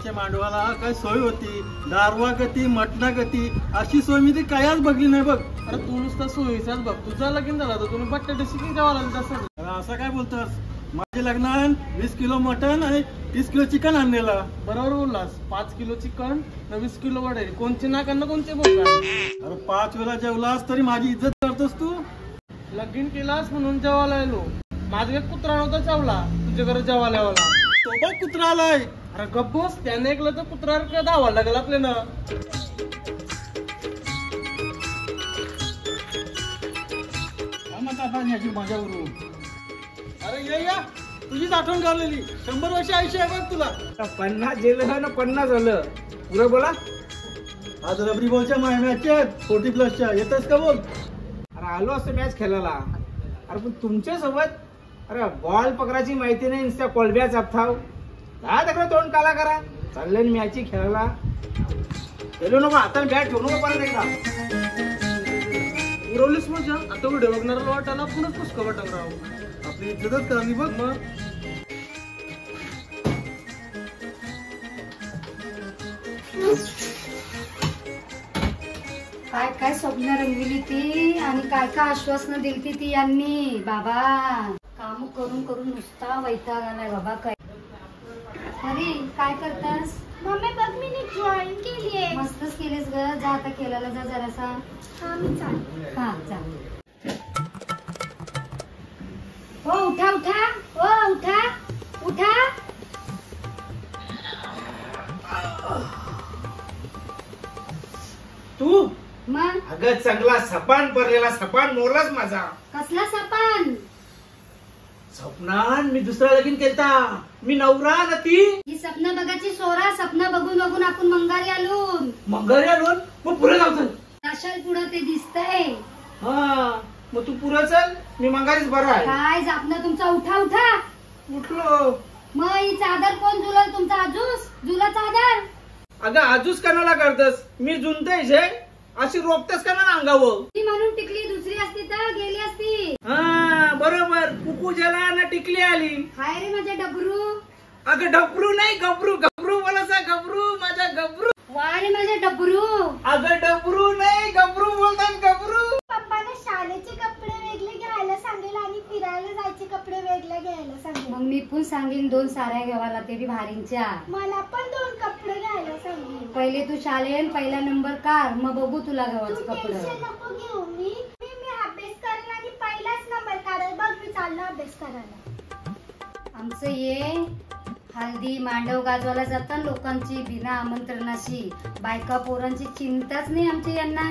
आमच्या मांडवाला काय सोय होती, दारवा गती मटणा गती अशी सोय मी ती कायच बघली नाही बघ. अरे तू नुसता सोयीचाच बघ, तुझा लगीन झाला तर तुम्ही बटाट्याशी किती जेवायला तसं. असं काय बोलतोस? माझे लग्नात 20 किलो मटण आणि 30 किलो चिकन आणलेलं. बरोबर बोललास. 5 किलो चिकन 20 किलो वडे, कोणचे ना करणार कोणते बोलता. अरे 5 वेळा जेवलास तरी माझी इज्जत करतोस तू. लगीन केलास म्हणून जेवायला आलो. माझा एक कुत्रा नव्हता चावला तुझ्या घरात जेवायला आला. तो बघ कुत्रा आलाय. अरे गप्पोस, त्याने ऐकलं तर कुत्रा धावा लागेल आपल्याला. याची मजा करू. अरे या तुझीच आठवण काढलेली. 100 वर्ष आयुष्य आहे बघ तुला. 50 गेलं ना 50 झालं. पुढे बोला. आज रबरी बॉलच्या मॅच 40+ येतच का बोल. अरे आलो असतो मॅच खेळायला. अरे पण तुमच्या सोबत अरे बॉल पकडायची माहिती नाही, नुसत्या कोलब्या चापथाव. काय तक्रार तोंड काला करा चालले मॅची खेळायला. गेलो नको आता बॅट ठेवू नको परत एकदा. उरवलीस मजा. आता व्हिडिओ बघणारा वाटायला पुन्हा पुष्क वाटत राहू. आपली इज्जतच करावी बघ. मग काय काय स्वप्न रंगविली ती आणि काय काय आश्वासनं दिली ती यांनी. बाबा काम करून करून नुसता वैताग आलाय बाबा. काय अरे काय करतास? मम्मी बघ मी ड्रॉइंग केली आहे. मस्तच केलीस ग. जा आता केलेला जा जरासा. हा मी चाल. हा जा. हो उठा उठा. हो उठा उठा. तू मग अगं चांगला सपान पडलेला सपान मोरलाच माझा. कसला सपान? स्वप्नान मी दुसरा लगीन केलता. मी नवरा ना ती. ही स्वप्न बघायची सोरा. स्वप्न बघून बघून आपण मंगारी आलो. मंगळ्या लोन मग पुढे जाऊ चल. कशाल पुढं ते दिसतंय. हा मग तू पुढे चल, मी मंगारीच बरा आहे. काय जापना तुमचा. उठा उठा. उठलो. मग ही चादर कोण झुलल तुमचा? आजूस झुला चादर. अगं आजूच कणाला करतस. मी जुनतय जे अशी रोखतेस का ना अंगावर. ती म्हणून टिकली दुसरी असती तर गेली असती. हा बरोबर. कुकू ज्याला ना टिकली आली. हाय रे माझ्या डबरू. अगं डबरू नाही गबरू. गबरू बोलायचा गबरू. माझा गबरू. वा रे माझ्या डबरू. अगं डबरू नाही गबरू बोलतात. गबरू. पप्पाने शाळेचे कपडे वेगळे घ्यायला सांगेल आणि फिरायला जायचे कपडे वेगळे घ्यायला सांगेल. मग मी पण सांगेन 2 साड्या घ्यावाला ते बी भारींच्या. मला पण 2 कपडे घ्यायला सांगेल. पहिले तू शाळेन पहिला नंबर काढ मग बघू तुला तू गव्हाचं कपडे. टेन्शन नको घेऊ. मी अभ्यास करेल आणि पहिलाच नंबर काढेल. बघ मी चाललो अभ्यास करायला. आमचं ये हल्दी मांडव गाजवायला जातात लोकांची बिना आमंत्रणाशी. बायका पोरांची चिंताच नाही आमची यांना.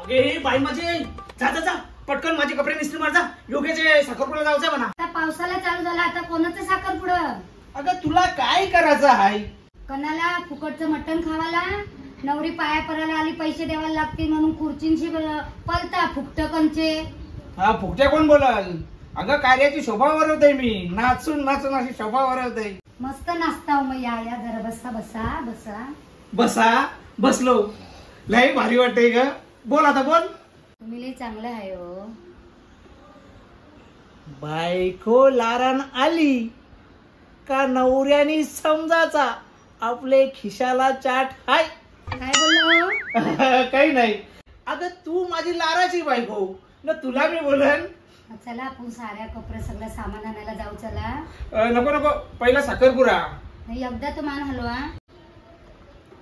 अगे बाई माझे जा जा जा पटकन माझे कपडे निस्त्री मार जा. योग्यचे साखरपुड्याला जायचंय म्हणा. आता पावसाला चालू झाला. आता कोणाचं साखर पुढं? अगं तुला काय करायचं आहे? कणाला फुकटचं मटण खावाला. नवरी पाया पराला आली पैसे द्यायला लागतील म्हणून खुर्चींशी पलता फुकट कंचे. हा फुकट्या कोण बोलाल? अगं कार्याची शोभा वरवते मी. नाचून नाचून अशी शोभा वरवते. मस्त नाचता मग. या या जरा बसा बसा बसा. बसा बसलो. लय भारी वाटते ग. बोल आता बोल. तुम्ही लई चांगलं आहे हो. बायको लारान आली का नवऱ्यानी समजाचा आपले खिशाला चाट हाय. काय बोललो? काही नाही. अगं तू माझी लाराची बायको न तुला मी बोलन. चला आपण साड्या कपडे सगळं सामान आणायला जाऊ. चला. नको नको पहिला साखरपुडा. एकदा तो मान हलवा.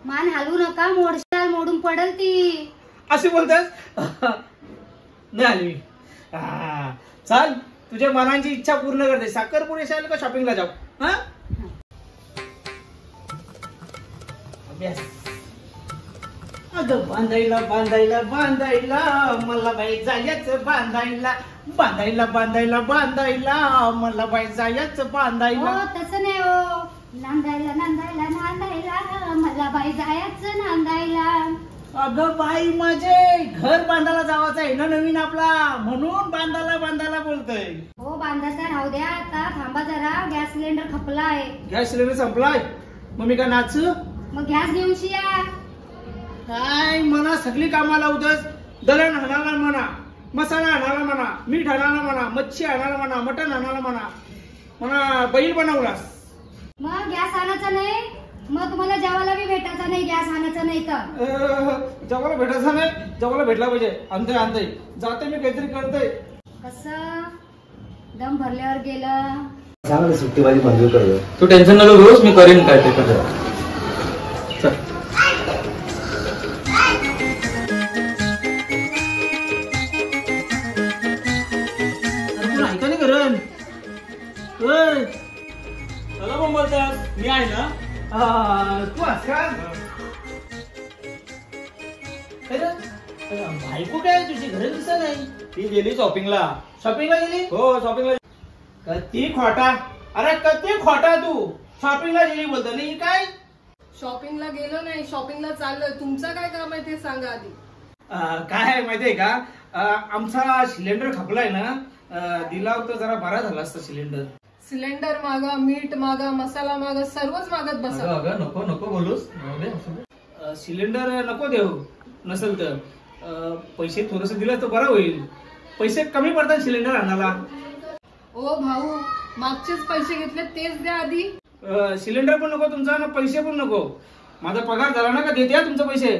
मान हलवू नका. मोडशाल मोडून पडल ती. अशी बोलतेस. नाही आली मी. चाल तुझ्या मनाची इच्छा पूर्ण करते. साखरपुडे शाल का शॉपिंगला जाऊ. हा अभ्यास. अगं बांधायला बांधायला बांधायला मला बाई जायचं बांधायला. बांधायला बांधायला बांधायला मला बाई जायचं बांधायला. हो तसं नाही हो. नांदायला नांदायला नांदायला मला बाई जायचं नांदायला. अगं बाई माझे घर बांधायला जावाचं आहे ना नवीन आपला. म्हणून बांधायला बांधायला बोलतोय. हो बांधायचा राहू द्या. आता थांबा जरा. गॅस सिलेंडर खपलाय. गॅस सिलेंडर संपलाय. मग मी का नाचू? मग गॅस घेऊन या. काय म्हणा सगळी कामाला लावतस. दळण आणायला म्हणा, मसाला आणायला म्हणा, मीठ आणायला म्हणा, मच्छी आणायला म्हणा, मटण आणायला म्हणा. म्हणा बैल बनवलास. मग गॅस आणायचा नाही. मग तुम्हाला जेवायला बी भेटायचा नाही, गॅस आणायचा नाही तर जेवायला भेटायचा नाही, जेवायला भेटला पाहिजे. आणतंय जाते मी काहीतरी करतोय. कसं दम भरल्यावर गेलं. चांगलं सुट्टी माझी मंजूर कर. तू टेन्शन नको घेऊस, मी करेन काय ते कर. चल. ऐका नाही करण. चला मग बोलतात, मी आहे ना. तू आज का बायको काय तुझी घरी दिसत नाही. ती गेली शॉपिंगला. शॉपिंगला गेली. हो शॉपिंगला. कती खोटा. अरे कती खोटा तू. शॉपिंगला गेली बोलतो नाही काय. शॉपिंगला गेलो नाही, शॉपिंगला चाललोय. तुमचं काय काम आहे ते सांगा आधी. काय आहे माहितीये का, आमचा सिलेंडर खपलाय ना, दिला होता जरा बरा झाला असता सिलेंडर. सिलेंडर मागा, मीठ मागा, मसाला मागा, सर्वच मागत बसा. अगं नको नको बोलूस. सिलेंडर नको देऊ नसेल तर पैसे थोडस दिलं तर बरं होईल. पैसे कमी पडतात सिलेंडर आणायला. ओ भाऊ, मागचेच पैसे घेतले तेच द्या आधी. सिलेंडर पण नको तुमचा ना, पैसे पण नको. माझा पगार झाला ना का देते तुमचे पैसे.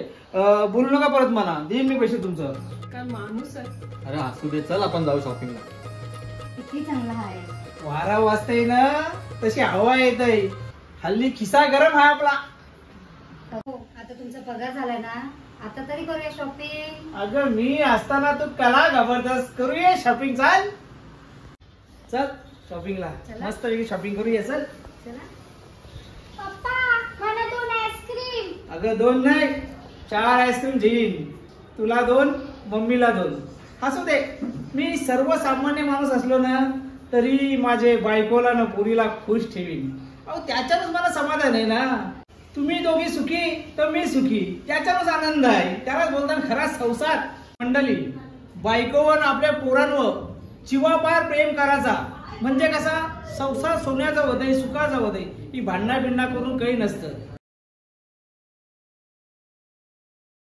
बोलू नका परत मला, देईन मी पैसे तुमचं. काय माणूस आहे. अरे असू दे, चल आपण जाऊ शॉपिंगला. किती चांगला आहे. वारा वाजताय ना तशी हवा येत आहे. हल्ली खिसा गरम आहे आपला. हो, आता तुमचा पगार झालाय ना, आता तरी करूया शॉपिंग. अगं मी असताना तू कला जबरदस्त करूया शॉपिंग. चाल चल शॉपिंगला, चला. मस्त पैकी शॉपिंग करूया. चल. चला. पप्पा मला 2 आईस्क्रीम. अगं 2 नाही 4 आईस्क्रीम घेईन. तुला 2, मम्मीला 2. असू दे, मी सर्वसामान्य माणूस असलो ना तरी माझे बायकोला ना पुरीला खुश ठेवीन. अहो त्याच्यातच मला समाधान आहे ना. तुम्ही दोघी सुखी तर मी सुखी, त्याच्यावरच आनंद आहे. त्यालाच बोलतात खरा संसार. मंडळी, बायकोवर आपल्या पोरांवर जीवापार प्रेम करायचा म्हणजे कसा संसार सोन्याचा होतय, सुखाचा होतय. ही भांडणा बिंडणा करून काही नसतं.